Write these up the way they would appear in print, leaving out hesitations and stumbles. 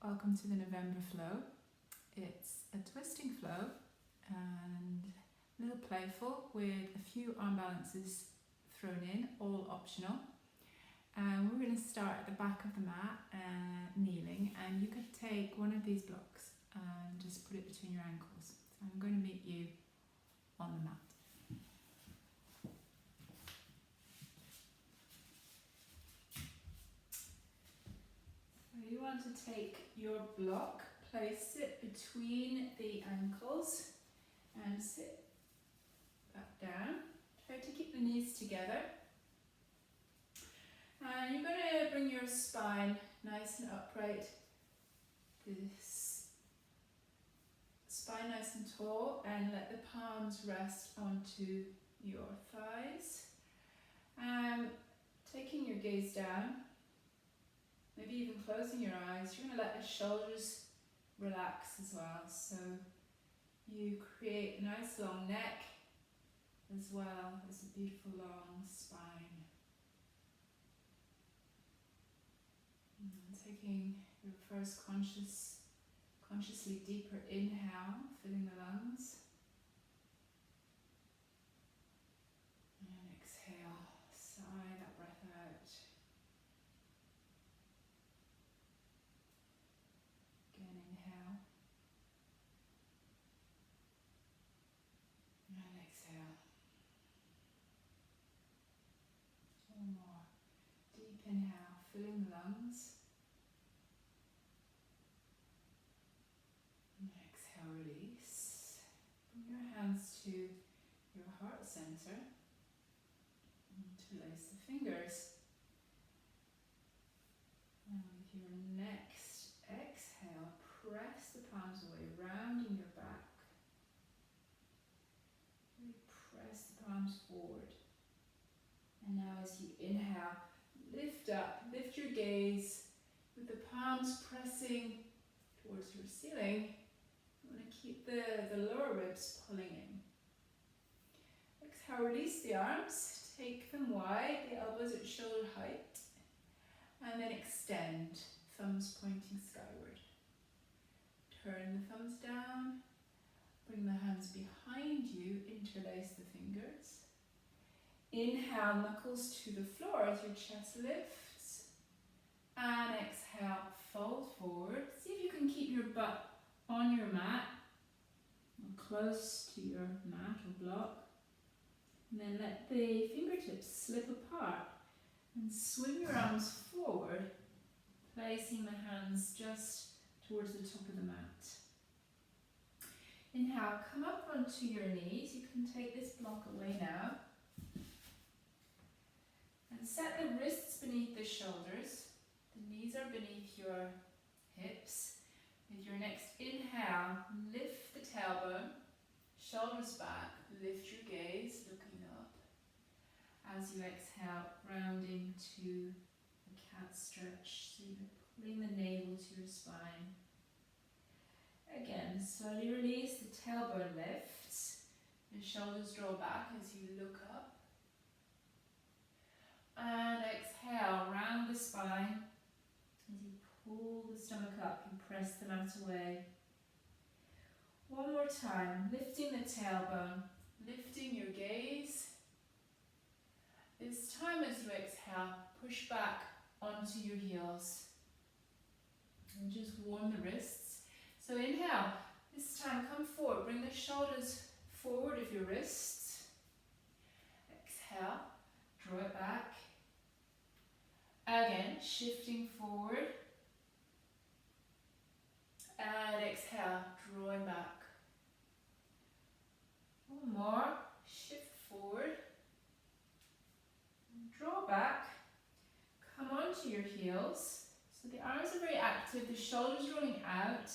Welcome to the November flow. It's a twisting flow and a little playful with a few arm balances thrown in, all optional. And we're going to start at the back of the mat, kneeling, and you could take one of these blocks and just put it between your ankles. So I'm going to meet you on the mat. You want to take your block, place it between the ankles and sit back down. Try to keep the knees together. And you're going to bring your spine nice and upright. This spine nice and tall, and let the palms rest onto your thighs. Taking your gaze down. Maybe even closing your eyes, you're going to let the shoulders relax as well. So you create a nice long neck as well as a beautiful long spine. And taking your first consciously deeper inhale, filling the lungs. And exhale, sigh that breath out. Inhale and exhale. One more. Deep inhale, filling the lungs. And exhale, release. Bring your hands to your heart center. Interlace the fingers. And with your next exhale, press the palms away, rounding your back. Really press the palms forward. And now as you inhale, lift up, lift your gaze with the palms pressing towards your ceiling. You want to keep the lower ribs pulling in. Exhale, release the arms, take them wide, the elbows at shoulder height. And then extend, thumbs pointing skyward. Turn the thumbs down, bring the hands behind you, interlace the fingers. Inhale, knuckles to the floor as your chest lifts. And exhale, fold forward. See if you can keep your butt on your mat, or close to your mat or block. And then let the fingertips slip apart and swing your arms forward, placing the hands just towards the top of the mat. Inhale, come up onto your knees. You can take this block away now. And set the wrists beneath the shoulders. The knees are beneath your hips. With your next inhale, lift the tailbone, shoulders back, lift your gaze, looking up. As you exhale, rounding to a cat stretch, so you're pulling the navel to your spine. Again, slowly release, the tailbone lifts, the shoulders draw back as you look up. And exhale, round the spine. As you pull the stomach up, you press the mat away. One more time, lifting the tailbone, lifting your gaze. This time as you exhale, push back onto your heels. And just warm the wrists. So inhale, this time come forward, bring the shoulders forward of your wrists. Exhale, draw it back. Again, shifting forward. And exhale, drawing back. One more, shift forward. Draw back, come onto your heels. So the arms are very active, the shoulders rolling out.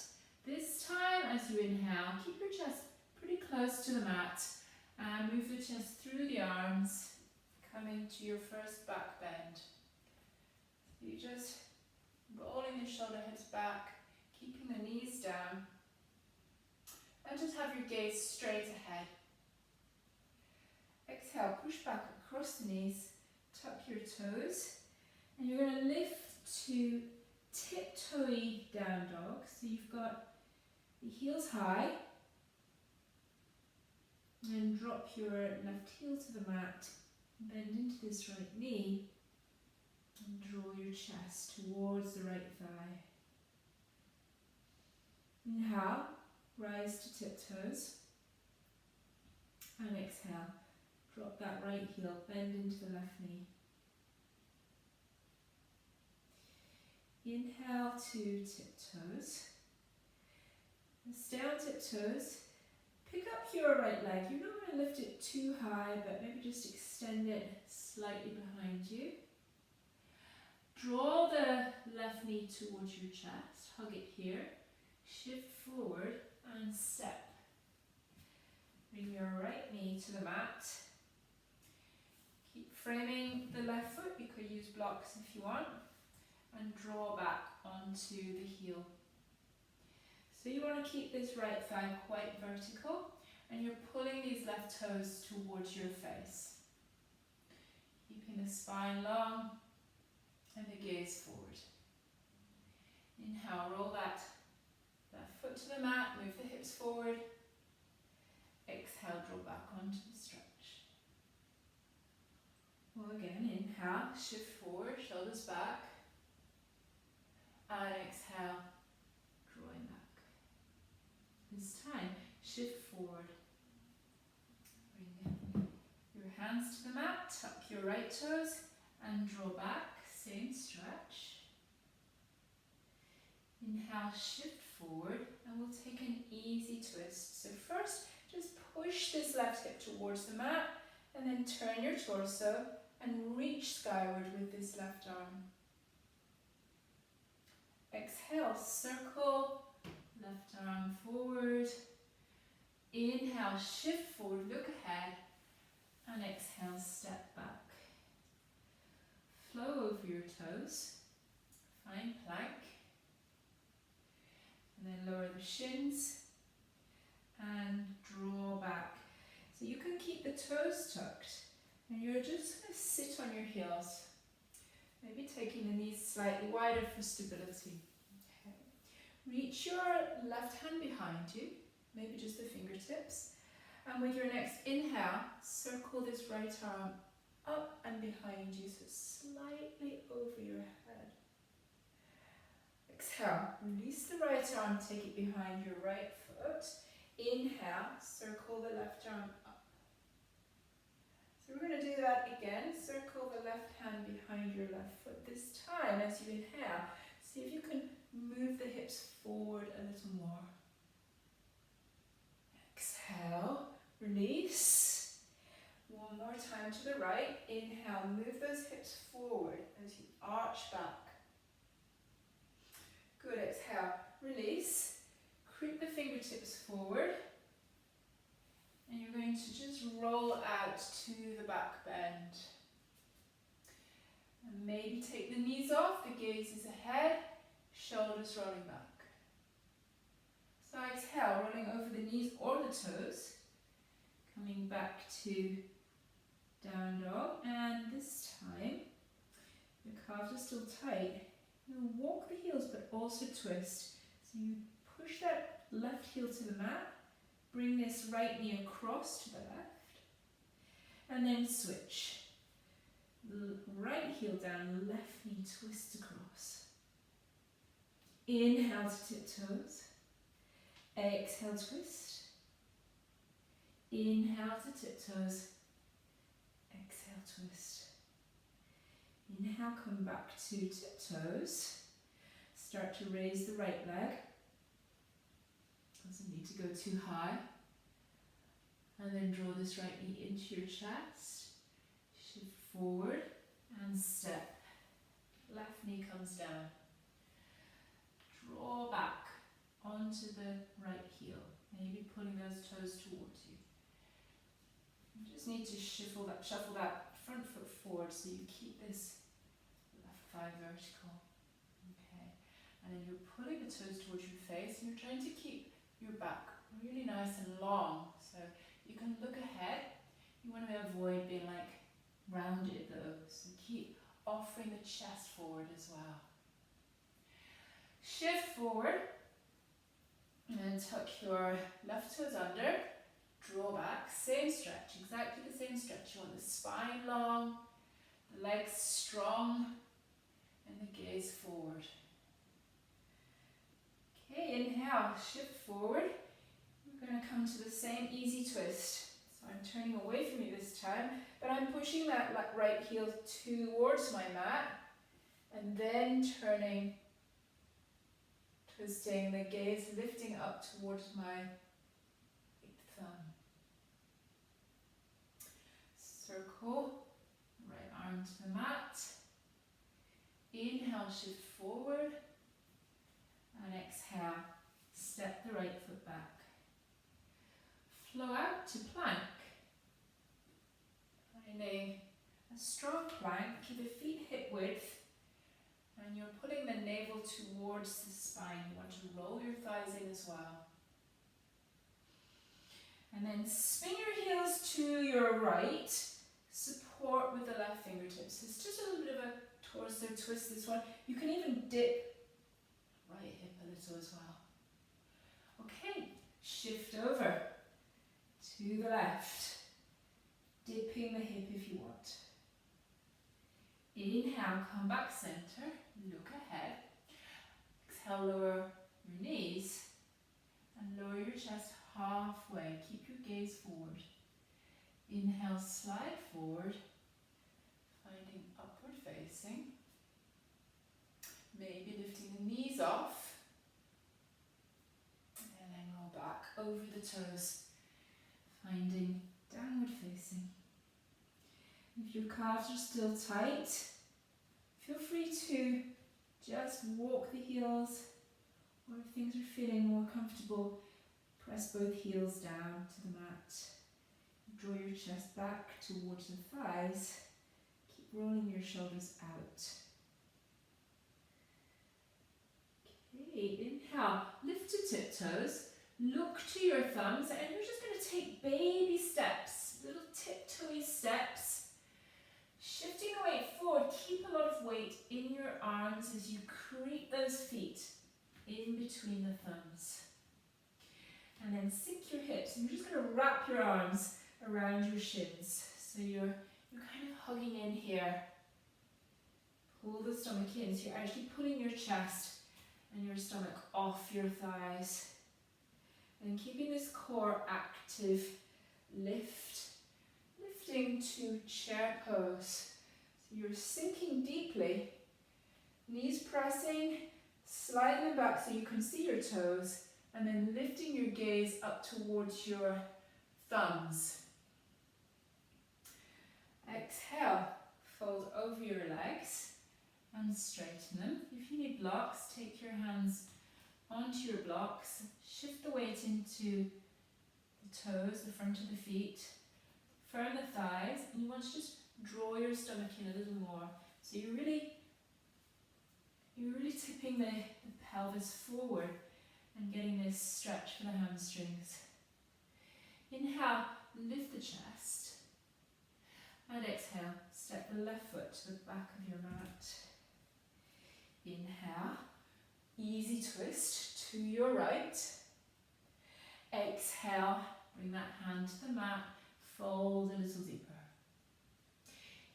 This time as you inhale, keep your chest pretty close to the mat and move the chest through the arms, coming to your first back bend. You just rolling the shoulder heads back, keeping the knees down, and just have your gaze straight ahead. Exhale, push back across the knees, tuck your toes, and you're going to lift to tiptoey down dog. So you've got the heels high, and drop your left heel to the mat, bend into this right knee, and draw your chest towards the right thigh. Inhale, rise to tiptoes, and exhale, drop that right heel, bend into the left knee. Inhale to tiptoes, stay on tiptoes, pick up your right leg. You're not going to lift it too high, but maybe just extend it slightly behind you. Draw the left knee towards your chest, hug it here, shift forward and step. Bring your right knee to the mat. Keep framing the left foot, you could use blocks if you want, and draw back onto the heel. So you want to keep this right thigh quite vertical, and you're pulling these left toes towards your face. Keeping the spine long and the gaze forward. Inhale, roll that foot to the mat, move the hips forward. Exhale, draw back onto the stretch. Well, again, inhale, shift forward, shoulders back. And exhale, drawing back. This time, shift forward. Bring your hands to the mat, tuck your right toes and draw back, same stretch. Inhale, shift forward, and we'll take an easy twist. So first, just push this left hip towards the mat, and then turn your torso and reach skyward with this left arm. Exhale, circle, left arm forward. Inhale, shift forward, look ahead, and exhale, step back. Flow over your toes, find plank, and then lower the shins and draw back. So you can keep the toes tucked, and you're just going to sit on your heels, maybe taking the knees slightly wider for stability. Okay. Reach your left hand behind you, maybe just the fingertips, and with your next inhale, circle this right arm up and behind you, so slightly over your head. Exhale, release the right arm, take it behind your right foot. Inhale, circle the left arm up. So we're going to do that again. Circle the left hand behind your left foot. This time, as you inhale, see if you can move the hips forward a little more. Exhale, release. One more time to the right. Inhale, move those hips forward as you arch back. Good, exhale, release. Creep the fingertips forward. And you're going to just roll out to the back bend. And maybe take the knees off, the gaze is ahead, shoulders rolling back. So exhale, rolling over the knees or the toes. Coming back to down dog, and this time the calves are still tight. You walk the heels but also twist. So you push that left heel to the mat, bring this right knee across to the left, and then switch. Right heel down, left knee twist across. Inhale to tiptoes. Exhale, twist. Inhale to tiptoes. Exhale, twist. Inhale, come back to tiptoes. Start to raise the right leg. Doesn't need to go too high. And then draw this right knee into your chest. Shift forward and step. Left knee comes down. Draw back onto the right heel. Maybe pulling those toes towards you. You just need to shuffle that front foot forward so you keep this left thigh vertical. Okay. And then you're pulling the toes towards your face and you're trying to keep your back really nice and long. So you can look ahead. You want to avoid being like rounded though. So keep offering the chest forward as well. Shift forward and tuck your left toes under. Draw back, same stretch, exactly the same stretch. You want the spine long, the legs strong, and the gaze forward. Okay, inhale, shift forward. We're going to come to the same easy twist. So I'm turning away from you this time, but I'm pushing that right heel towards my mat, and then turning, twisting the gaze, lifting up towards my thumb. Circle, right arm to the mat. Inhale, shift forward. And exhale, step the right foot back. Flow out to plank. Finding a strong plank, keep the feet hip width. And you're putting the navel towards the spine. You want to roll your thighs in as well. And then spin your heels to your right. Support with the left fingertips. It's just a little bit of a torso twist, this one. You can even dip right hip a little as well. Okay, shift over to the left. Dipping the hip if you want. Inhale, come back center. Look ahead. Exhale, lower your knees. And lower your chest halfway. Keep your gaze forward. Inhale, slide forward, finding upward facing. Maybe lifting the knees off. And then roll back over the toes, finding downward facing. If your calves are still tight, feel free to just walk the heels, or if things are feeling more comfortable, press both heels down to the mat. Draw your chest back towards the thighs. Keep rolling your shoulders out. Okay, inhale, lift to tiptoes. Look to your thumbs, and you're just going to take baby steps, little tiptoey steps. Shifting the weight forward, keep a lot of weight in your arms as you creep those feet in between the thumbs. And then sink your hips, and you're just going to wrap your arms around your shins. So you're kind of hugging in here. Pull the stomach in, so you're actually pulling your chest and your stomach off your thighs. And keeping this core active, lifting to chair pose. So you're sinking deeply, knees pressing, sliding them back so you can see your toes, and then lifting your gaze up towards your thumbs. Exhale, fold over your legs and straighten them. If you need blocks, take your hands onto your blocks, shift the weight into the toes, the front of the feet, firm the thighs, and you want to just draw your stomach in a little more. So you're really tipping the pelvis forward and getting this stretch for the hamstrings. Inhale, lift the chest. And exhale, step the left foot to the back of your mat. Inhale, easy twist to your right. Exhale, bring that hand to the mat, fold a little deeper.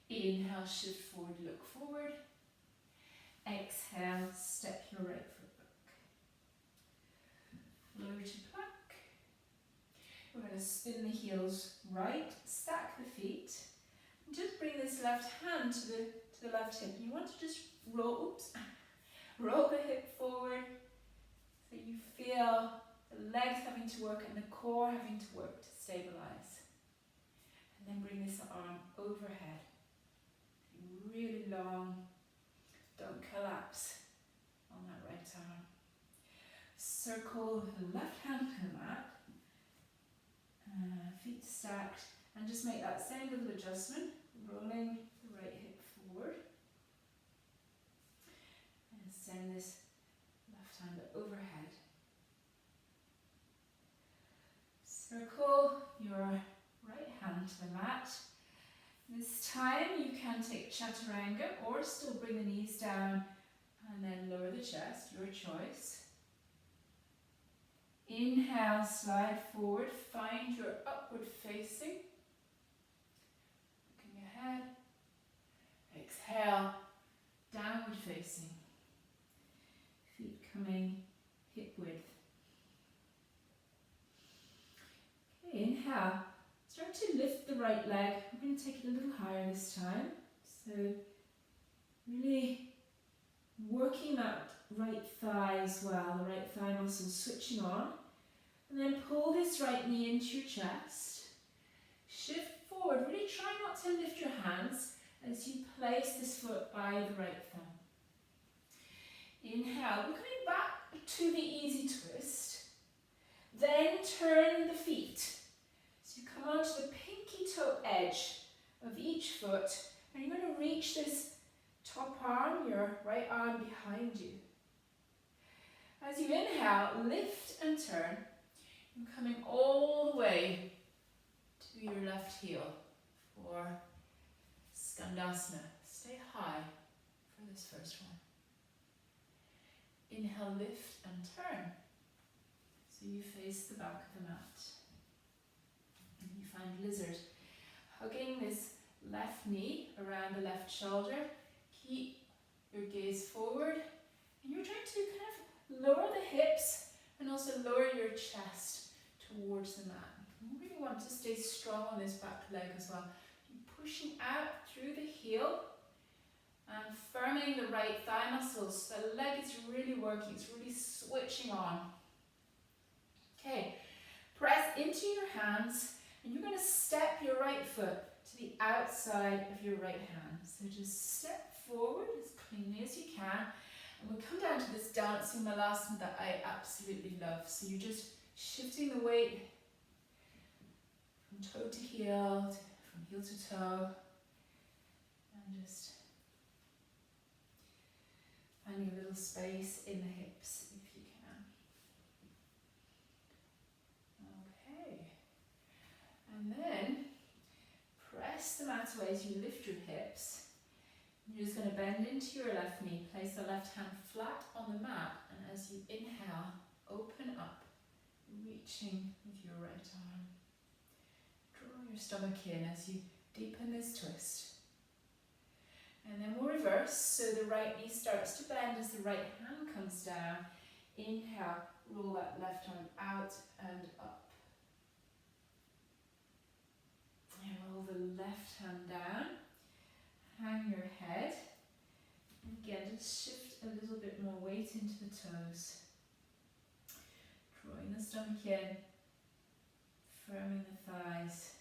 Inhale, shift forward, look forward. Exhale, step your right foot back. Lower to plank. We're going to spin the heels right, stack the feet. Just bring this left hand to the left hip. You want to just roll the hip forward so you feel the legs having to work and the core having to work to stabilize. And then bring this arm overhead. Really long. Don't collapse on that right arm. Circle the left hand to the mat. Feet stacked. And just make that same little adjustment, rolling the right hip forward. And send this left hand overhead. Circle your right hand to the mat. This time you can take chaturanga or still bring the knees down and And then lower the chest, your choice. Inhale, slide forward, find your upward facing. Looking ahead. Exhale, downward facing. Feet coming hip width. Okay, inhale. Start to lift the right leg. We're going to take it a little higher this time. So really working that right thigh as well, the right thigh muscle switching on. And then pull this right knee into your chest. Shift forward. Really try not to lift your hands as you place this foot by the right thumb. Inhale. We're coming back to the easy twist. Then turn the feet. So you come onto the pinky toe edge of each foot. And you're going to reach this top arm, your right arm behind you. As you inhale, lift and turn. You're coming all the way to your left heel for Skandasana. Stay high for this first one. Inhale, lift and turn. So you face the back of the mat. And you find lizard. Hugging this left knee around the left shoulder. Keep your gaze forward. And you're trying to kind of lower the hips and also lower your chest towards the mat. You really want to stay strong on this back leg as well. You're pushing out through the heel and firming the right thigh muscles. The leg is really working, it's really switching on. Okay, press into your hands and you're going to step your right foot to the outside of your right hand. So just step forward as cleanly as you can. And we'll come down to this dancing malasana that I absolutely love. So you're just shifting the weight from toe to heel, from heel to toe, and just finding a little space in the hips if you can. Okay. And then press the mat away as you lift your hips. You're just going to bend into your left knee, place the left hand flat on the mat, and as you inhale, open up, reaching with your right arm. Draw your stomach in as you deepen this twist. And then we'll reverse, so the right knee starts to bend as the right hand comes down. Inhale, roll that left arm out and up. And roll the left hand down. Hang your head. And again, just shift a little bit more weight into the toes. Drawing the stomach in, firming the thighs.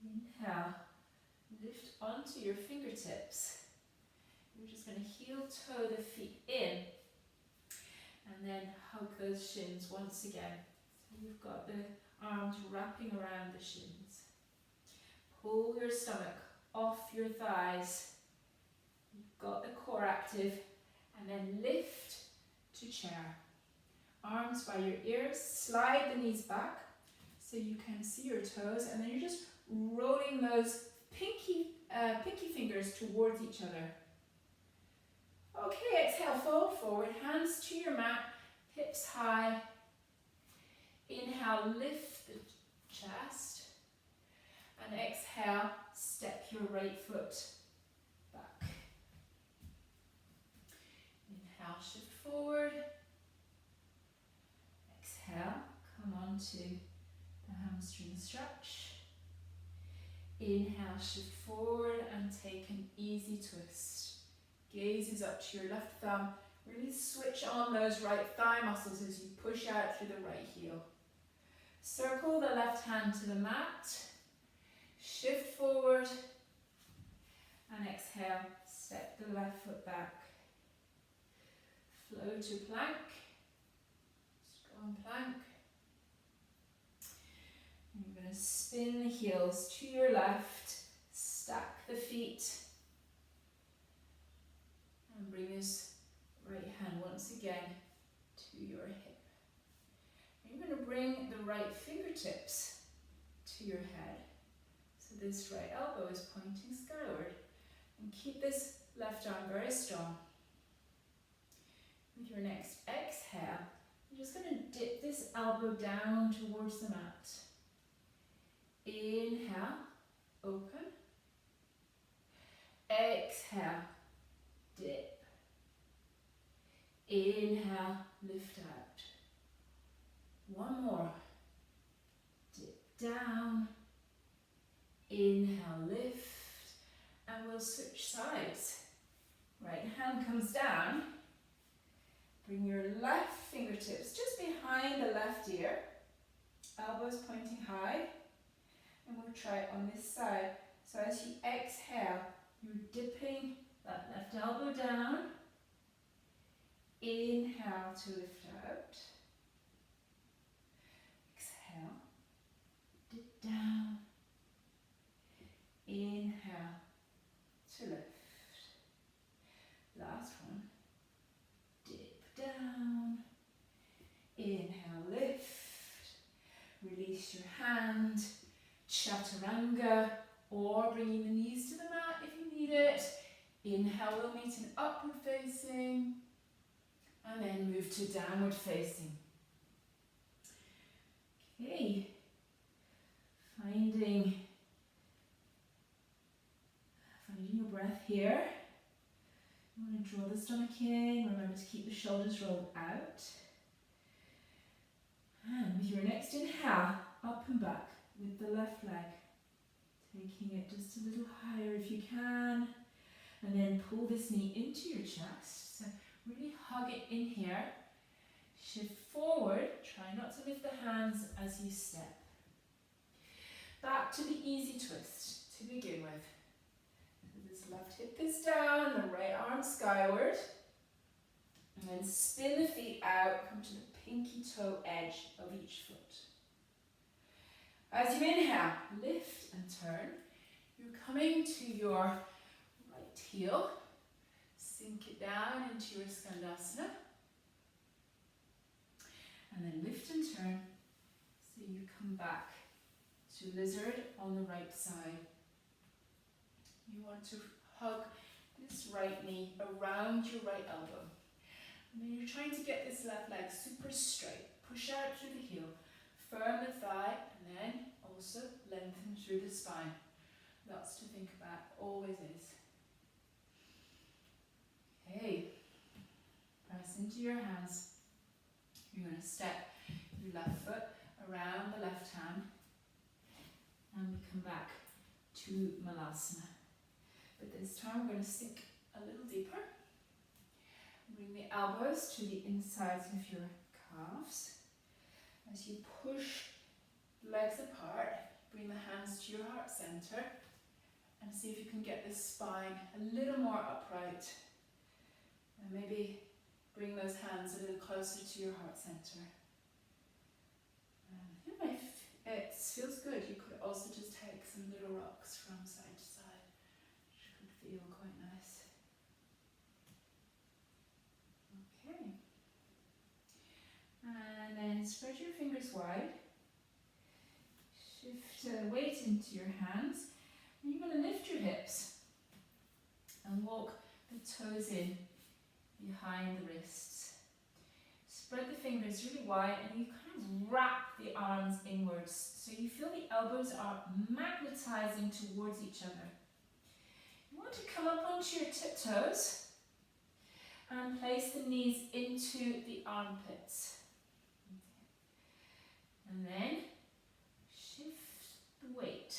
Inhale, lift onto your fingertips. You're just going to heel toe the feet in and then hug those shins once again. So you've got the arms wrapping around the shins. Pull your stomach off your thighs. You've got the core active. And then lift to chair. Arms by your ears. Slide the knees back so you can see your toes. And then you're just rolling those pinky fingers towards each other. Okay, exhale, fold forward. Hands to your mat. Hips high. Inhale, lift the chest. And exhale, step your right foot back. Inhale, shift forward. Exhale, come on to the hamstring stretch. Inhale, shift forward and take an easy twist. Gaze is up to your left thumb. Really switch on those right thigh muscles as you push out through the right heel. Circle the left hand to the mat. Shift forward and exhale, step the left foot back. Flow to plank, strong plank. And you're going to spin the heels to your left, stack the feet, and bring this right hand once again to your hip. And you're going to bring the right fingertips to your head. So this right elbow is pointing skyward. And keep this Left arm very strong. With your next exhale, you're just going to dip this elbow down towards the mat. Inhale, open. Exhale, dip. Inhale, lift out. One more. Dip down. Inhale, lift. And we'll switch sides. Right hand comes down. Bring your left fingertips just behind the left ear. Elbows pointing high. And we'll try it on this side. So as you exhale, you're dipping that left elbow down. Inhale to lift out. Exhale. Dip down. Inhale to lift. Last one. Dip down. Inhale, lift. Release your hand. Chaturanga, or bringing the knees to the mat if you need it. Inhale, we'll meet in upward facing. And then move to downward facing. Okay. Finding your breath here. You want to draw the stomach in. Remember to keep the shoulders rolled out. And with your next inhale, up and back with the left leg. Taking it just a little higher if you can. And then pull this knee into your chest. So really hug it in here. Shift forward. Try not to lift the hands as you step. Back to the easy twist to begin with. This left hip is down, the right arm skyward. And then spin the feet out, come to the pinky toe edge of each foot. As you inhale, lift and turn. You're coming to your right heel. Sink it down into your Skandasana. And then lift and turn. So you come back to lizard on the right side. You want to hug this right knee around your right elbow. And then you're trying to get this left leg super straight. Push out through the heel. Firm the thigh, and then also lengthen through the spine. Lots to think about, always is. Okay, press into your hands. You're going to step your left foot around the left hand, and we come back to Malasana. But this time we're going to sink a little deeper. Bring the elbows to the insides of your calves. As you push legs apart, bring the hands to your heart center and see if you can get the spine a little more upright. And maybe bring those hands a little closer to your heart center. If it feels good, you could also just take some little rocks from side to side, which could feel quite nice. Okay. And then spread your fingers wide. Shift weight into your hands. And you're going to lift your hips and walk the toes in behind the wrists. Spread the fingers really wide and you kind of wrap the arms inwards so you feel the elbows are magnetizing towards each other. You want to come up onto your tiptoes and place the knees into the armpits. And then shift the weight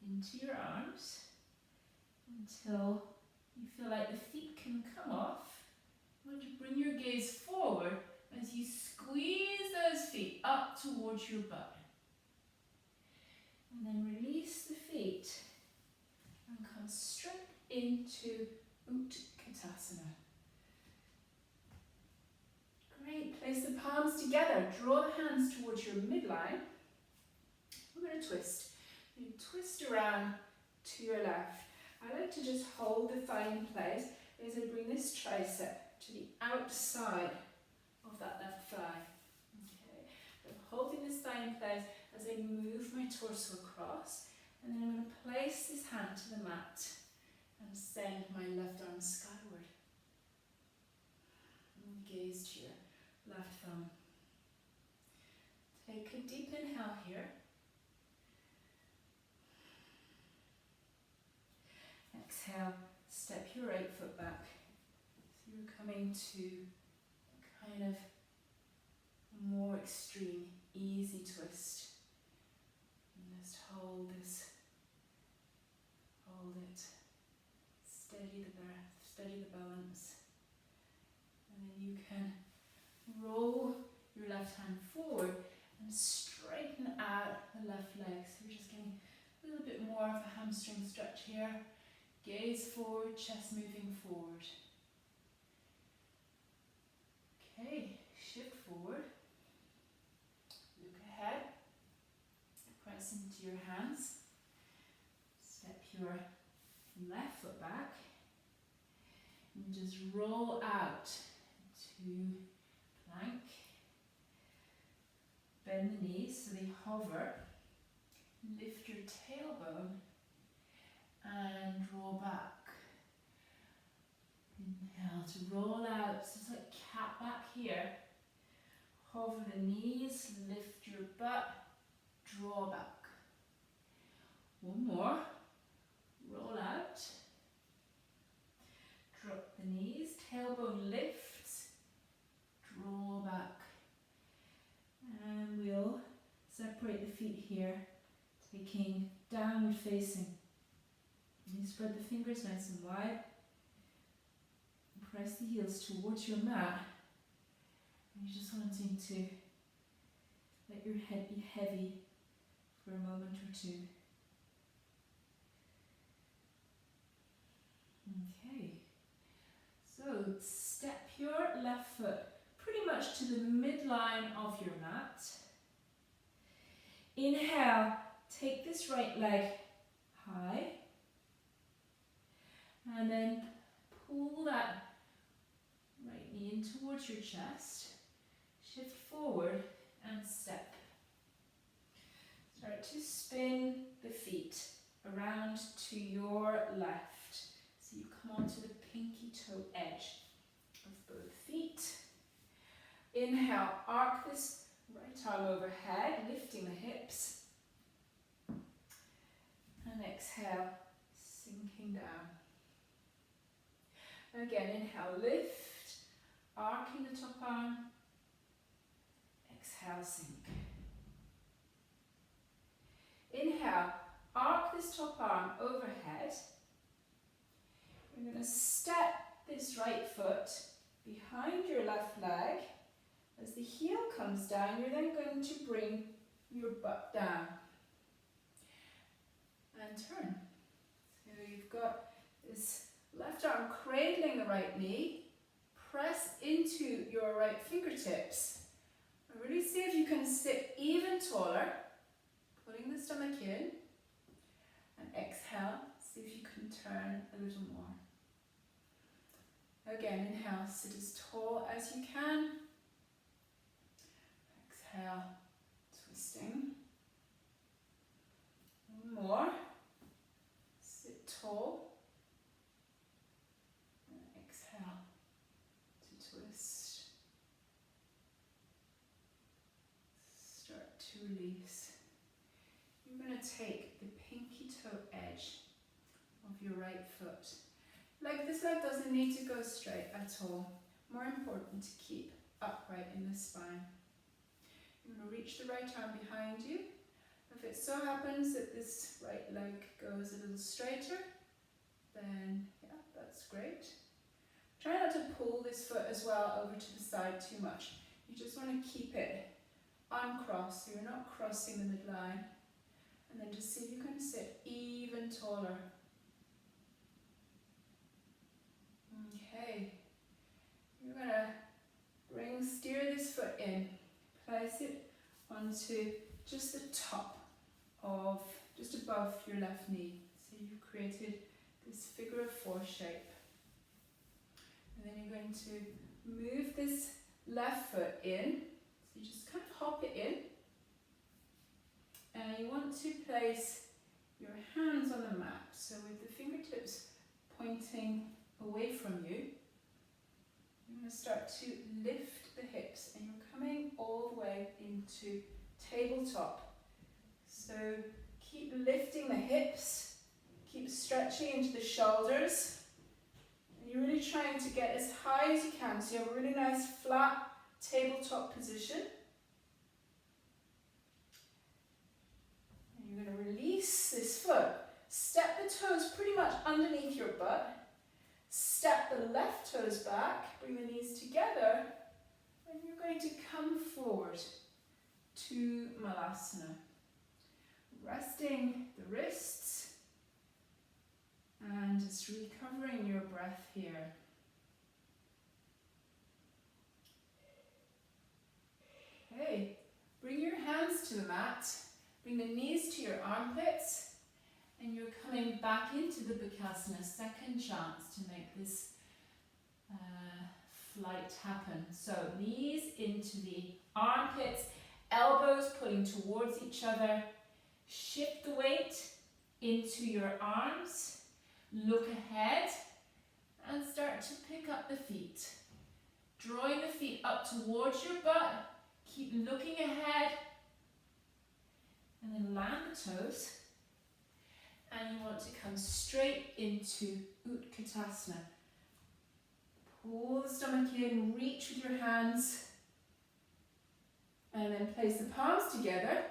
into your arms until you feel like the feet can come off. You want to bring your gaze forward as you squeeze those feet up towards your butt. And then release the feet and come straight into Utkatasana. Great, place the palms together, draw the hands towards your midline. We're going to twist. You twist around to your left. I like to just hold the thigh in place as I bring this tricep to the outside of that left thigh. Okay, I'm holding this thigh in place as I move my torso across, and then I'm going to place this hand to the mat and send my left arm here. Exhale, step your right foot back. So you're coming to kind of more extreme, easy twist. And just hold this, hold it. Steady the breath, steady the balance. And then you can roll your left hand forward and straighten out the left leg. So we're just getting a little bit more of a hamstring stretch here. Gaze forward, chest moving forward. Okay, shift forward. Look ahead. Press into your hands. Step your left foot back. And just roll out to plank. Bend the knees so they hover. Lift your tailbone and roll back. Inhale to roll out, so it's like cat back here. Hover the knees, lift your butt, draw back. One more. Roll out. Drop the knees, tailbone lifts, draw back. And we'll separate the feet here, taking downward facing. You spread the fingers nice and wide. Press the heels towards your mat. And you're just wanting to let your head be heavy for a moment or two. Okay. So step your left foot pretty much to the midline of your mat. Inhale, take this right leg high. And then pull that right knee in towards your chest. Shift forward and step. Start to spin the feet around to your left. So you come onto the pinky toe edge of both feet. Inhale, arc this right arm overhead, lifting the hips. And exhale, sinking down. Again, inhale, lift, arcing the top arm. Exhale, sink. Inhale, arc this top arm overhead. You're going to step this right foot behind your left leg. As the heel comes down, you're then going to bring your butt down. And turn. So you've got this left arm cradling the right knee. Press into your right fingertips. And really see if you can sit even taller. Pulling the stomach in. And exhale. See if you can turn a little more. Again, inhale, sit as tall as you can. Exhale, twisting. One more. Sit tall. And exhale to twist. Start to release. You're going to take the pinky toe edge of your right foot. This leg doesn't need to go straight at all. More important to keep upright in the spine. You're going to reach the right arm behind you. If it so happens that this right leg goes a little straighter, then yeah, that's great. Try not to pull this foot as well over to the side too much. You just want to keep it uncrossed, so you're not crossing the midline. And then just see if you can sit even taller. Okay, you're going to steer this foot in, place it onto just the top of, just above your left knee. So you've created this figure of four shape. And then you're going to move this left foot in, so you just kind of hop it in. And you want to place your hands on the mat, so with the fingertips pointing away from you, you're going to start to lift the hips and you're coming all the way into tabletop. So keep lifting the hips, keep stretching into the shoulders. And you're really trying to get as high as you can, so you have a really nice flat tabletop position. And you're going to release this foot. Step the toes pretty much underneath your butt. Step the left toes back, bring the knees together, and you're going to come forward to Malasana. Resting the wrists and just recovering your breath here. Okay, bring your hands to the mat, bring the knees to your armpits, and you're coming back into the Bakasana, second chance to make this flight happen. So knees into the armpits, elbows pulling towards each other. Shift the weight into your arms, look ahead, and start to pick up the feet. Drawing the feet up towards your butt, keep looking ahead, and then land the toes. And you want to come straight into Utkatasana. Pull the stomach in, reach with your hands, and then place the palms together.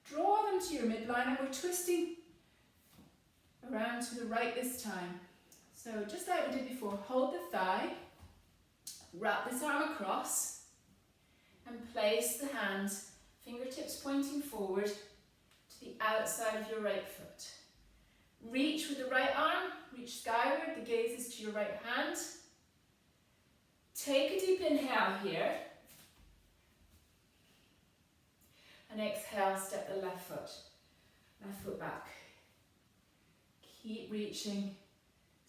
Draw them to your midline, and we're twisting around to the right this time. So just like we did before, hold the thigh, wrap this arm across, and place the hands, fingertips pointing forward to the outside of your right foot. Reach with the right arm, reach skyward, the gaze is to your right hand. Take a deep inhale here. And exhale, step the left foot back. Keep reaching,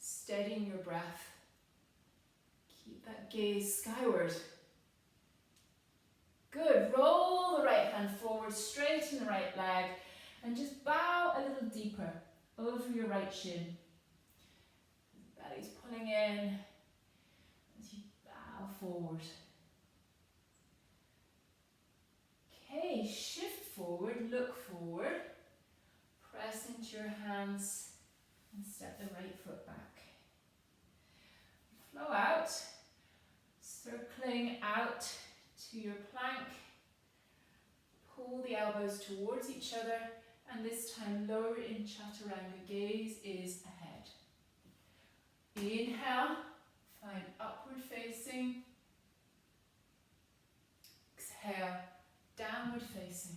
steadying your breath. Keep that gaze skyward. Good, roll the right hand forward, straighten the right leg, and just bow a little deeper over your right shin. Belly's pulling in as you bow forward. Okay, shift forward, look forward, press into your hands and step the right foot back. Flow out, circling out to your plank. Pull the elbows towards each other, and this time lower in Chaturanga, gaze is ahead. Inhale, find upward facing. Exhale, downward facing.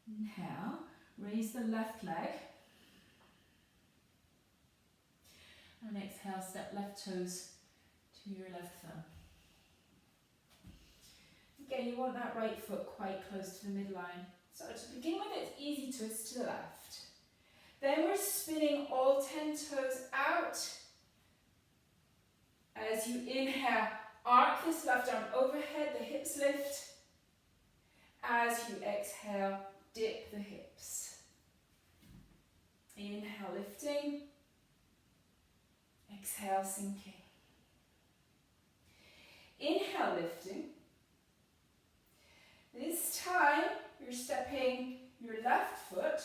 Inhale, raise the left leg. And exhale, step left toes to your left thumb. Again, you want that right foot quite close to the midline. So to begin with, it's easy twist to the left. Then we're spinning all 10 toes out. As you inhale, arc this left arm overhead, the hips lift. As you exhale, dip the hips. Inhale, lifting. Exhale, sinking. Inhale, lifting. This time, you're stepping your left foot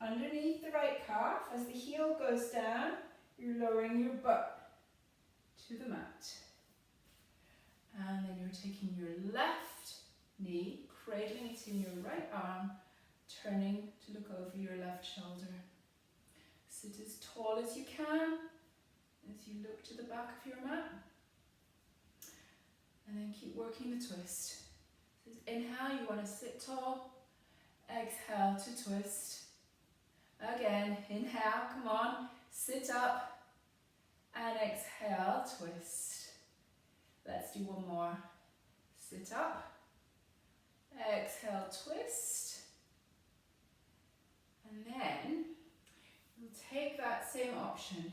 underneath the right calf. As the heel goes down, you're lowering your butt to the mat. And then you're taking your left knee, cradling it in your right arm, turning to look over your left shoulder. Sit as tall as you can as you look to the back of your mat. And then keep working the twist. So inhale, you want to sit tall. Exhale to twist. Again, inhale, come on, sit up. And exhale, twist. Let's do one more. Sit up. Exhale, twist. And then you'll take that same option.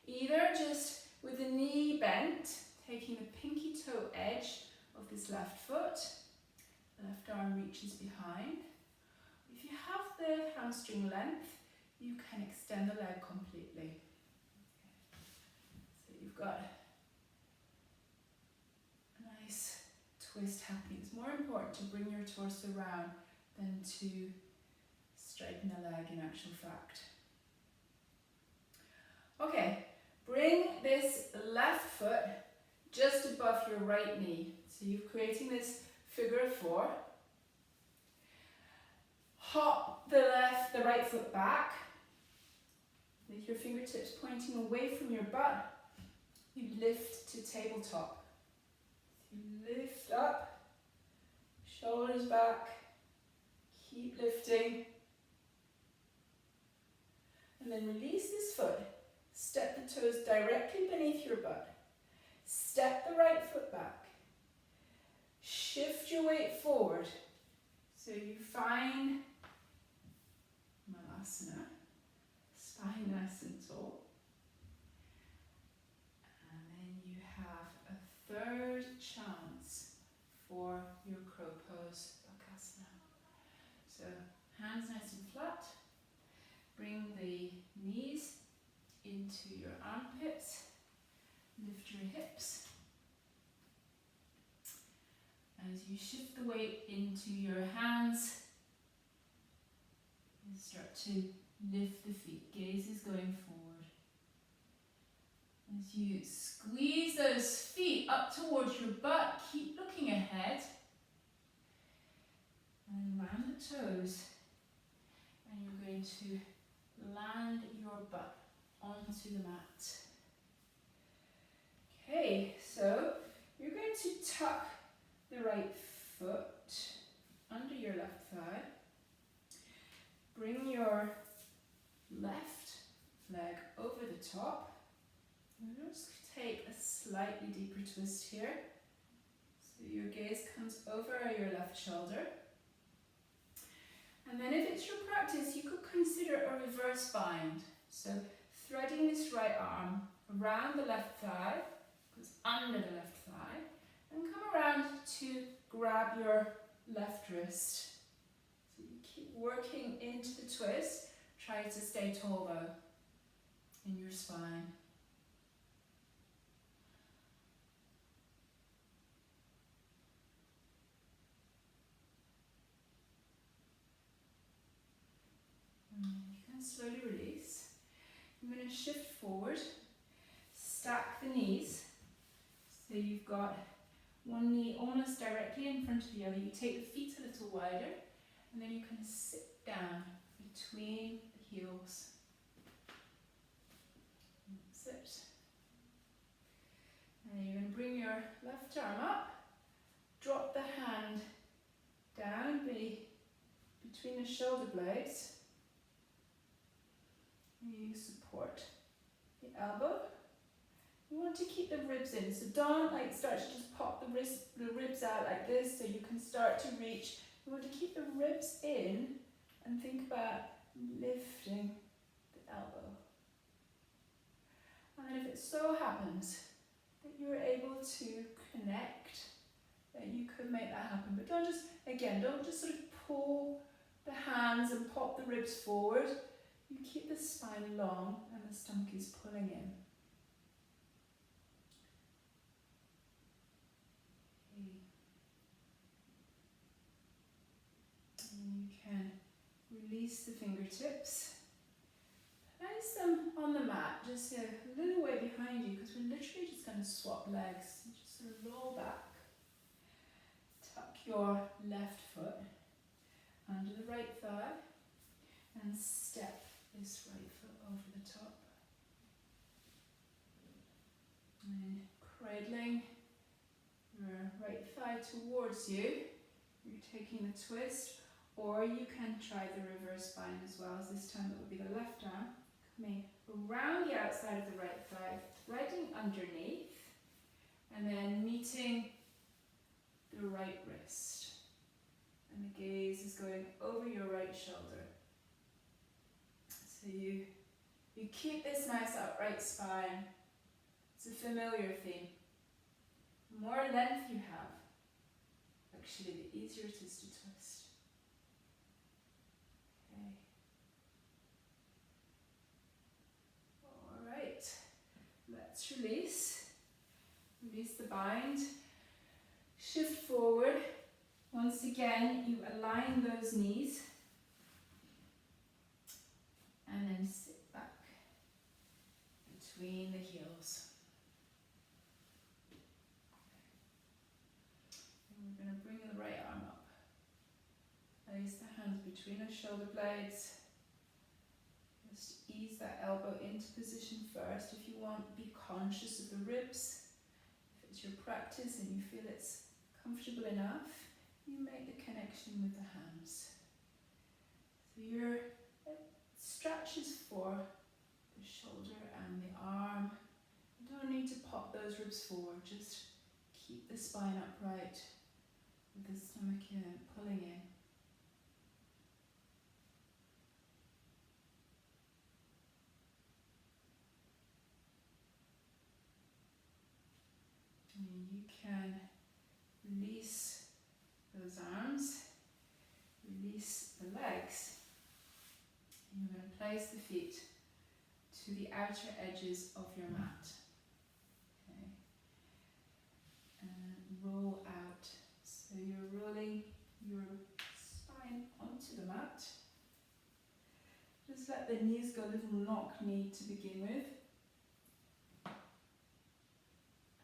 Either just with the knee bent, taking the pinky toe edge of this left foot, the left arm reaches behind. If you have the hamstring length, you can extend the leg completely. So you've got a nice twist happening. It's more important to bring your torso round than to straighten the leg in actual fact. Okay, bring this left foot just above your right knee. So you're creating this figure of 4. Hop the right foot back with your fingertips pointing away from your butt. You lift to tabletop. You lift up, shoulders back, keep lifting. And then release this foot. Step the toes directly beneath your butt. Step the right foot back. Shift your weight forward. So you find Bakasana, spine nice and tall. And then you have a third chance for your crow pose, Bakasana. So hands nice and flat. Bring the knees into your armpits. Lift your hips. As you shift the weight into your hands, you start to lift the feet. Gaze is going forward. As you squeeze those feet up towards your butt, keep looking ahead. And round the toes. And you're going to land your butt onto the mat. Okay, so you're going to tuck the right foot under your left thigh. Bring your left leg over the top. And just take a slightly deeper twist here. So your gaze comes over your left shoulder. And then if it's your practice, you could consider a reverse bind. So threading this right arm around the left thigh, goes under the left thigh, and come around to grab your left wrist. So you keep working into the twist. Try to stay tall though in your spine. You can slowly release. I'm going to shift forward, stack the knees. So you've got one knee almost directly in front of the other. You take the feet a little wider, and then you can sit down between the heels. That's it. And then you're going to bring your left arm up, drop the hand down between the shoulder blades. You support the elbow. You want to keep the ribs in, so don't start to just pop the ribs out like this, so you can start to reach. You want to keep the ribs in and think about lifting the elbow. And then if it so happens that you're able to connect, then you could make that happen. But don't just sort of pull the hands and pop the ribs forward. You keep the spine long and the stomach is pulling in. Okay. And you can release the fingertips. Place them on the mat, just a little way behind you, because we're literally just going to swap legs. You just sort of roll back. Tuck your left foot under the right thigh and step this right foot over the top. And cradling your right thigh towards you, you're taking the twist, or you can try the reverse bind as well, as this time it would be the left arm coming around the outside of the right thigh, threading underneath, and then meeting the right wrist. And the gaze is going over your right shoulder. So you keep this nice upright spine. It's a familiar theme. The more length you have, actually the easier it is to twist. Okay. Alright, let's release. Release the bind. Shift forward. Once once again, you align those knees and then sit back between the heels. And we're going to bring the right arm up. Place the hands between the shoulder blades. Just ease that elbow into position first. If you want, be conscious of the ribs. If it's your practice and you feel it's comfortable enough, you make the connection with the hands. So your stretch is for the shoulder and the arm. You don't need to pop those ribs forward, just keep the spine upright with the stomach pulling in. And you can release those arms, release the legs, and you're going to place the feet to the outer edges of your mat. Okay. And roll out. So you're rolling your spine onto the mat. Just let the knees go a little knock knee to begin with.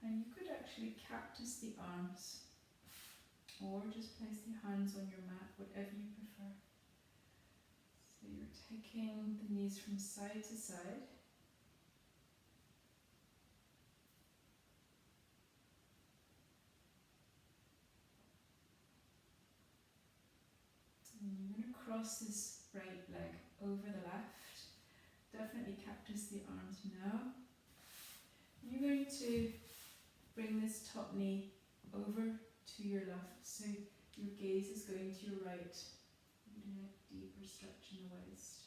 And you could actually cactus the arms, or just place the hands on your mat, whatever you prefer. So you're taking the knees from side to side. And you're going to cross this right leg over the left. Definitely cactus the arms now. You're going to bring this top knee over to your left, so your gaze is going to your right. You're doing a deeper stretch in the waist.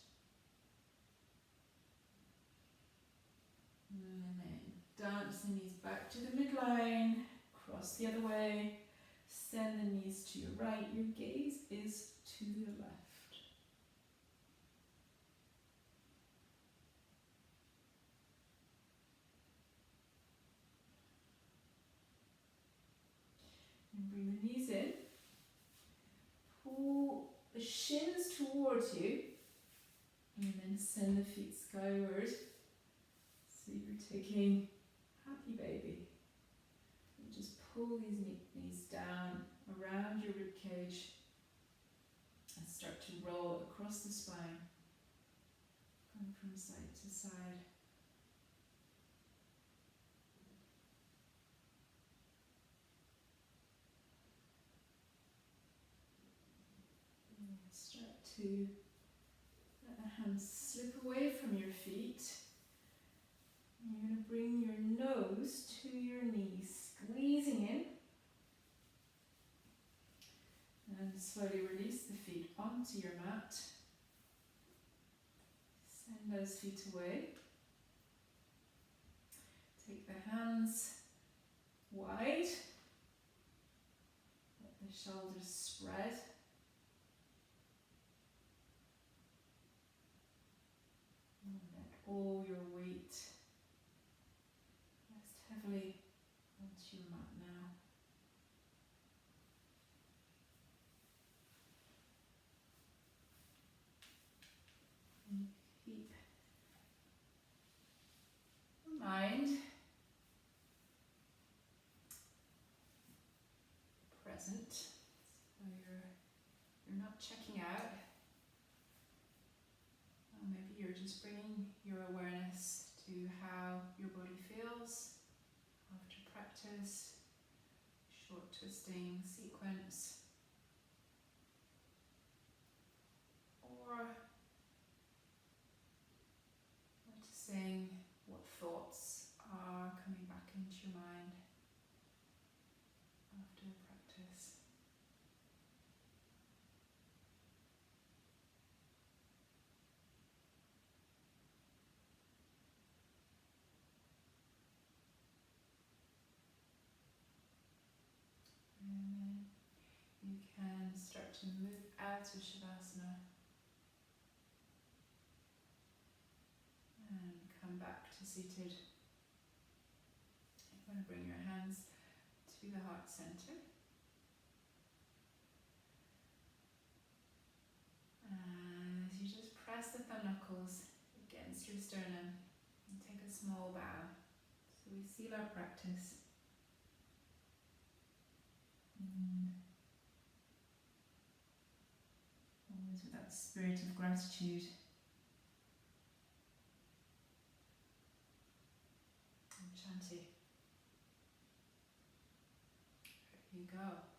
And then dance the knees back to the midline, cross the other way, send the knees to your right. Your gaze is to the left. And bring the knees in. Pull the shins towards you. And then send the feet skyward. So you're taking happy baby. And just pull these knees down around your rib cage. And start to roll across the spine. Going from side to side. Start to let the hands slip away from your feet. And you're going to bring your nose to your knees, squeezing in. And slowly release the feet onto your mat. Send those feet away. Take the hands wide. Let the shoulders spread. All your weight rest heavily onto your mat now. And keep your mind present, so you're not checking out. Maybe you're just bringing your awareness to how your body feels after practice, short twisting sequence, or noticing what thoughts are coming back into your mind after practice. And then you can start to move out of Shavasana and come back to seated. You're going to bring your hands to the heart center. knuckles against your sternum and take a small bow. So we seal our practice. And always with that spirit of gratitude. And Shanti. There you go.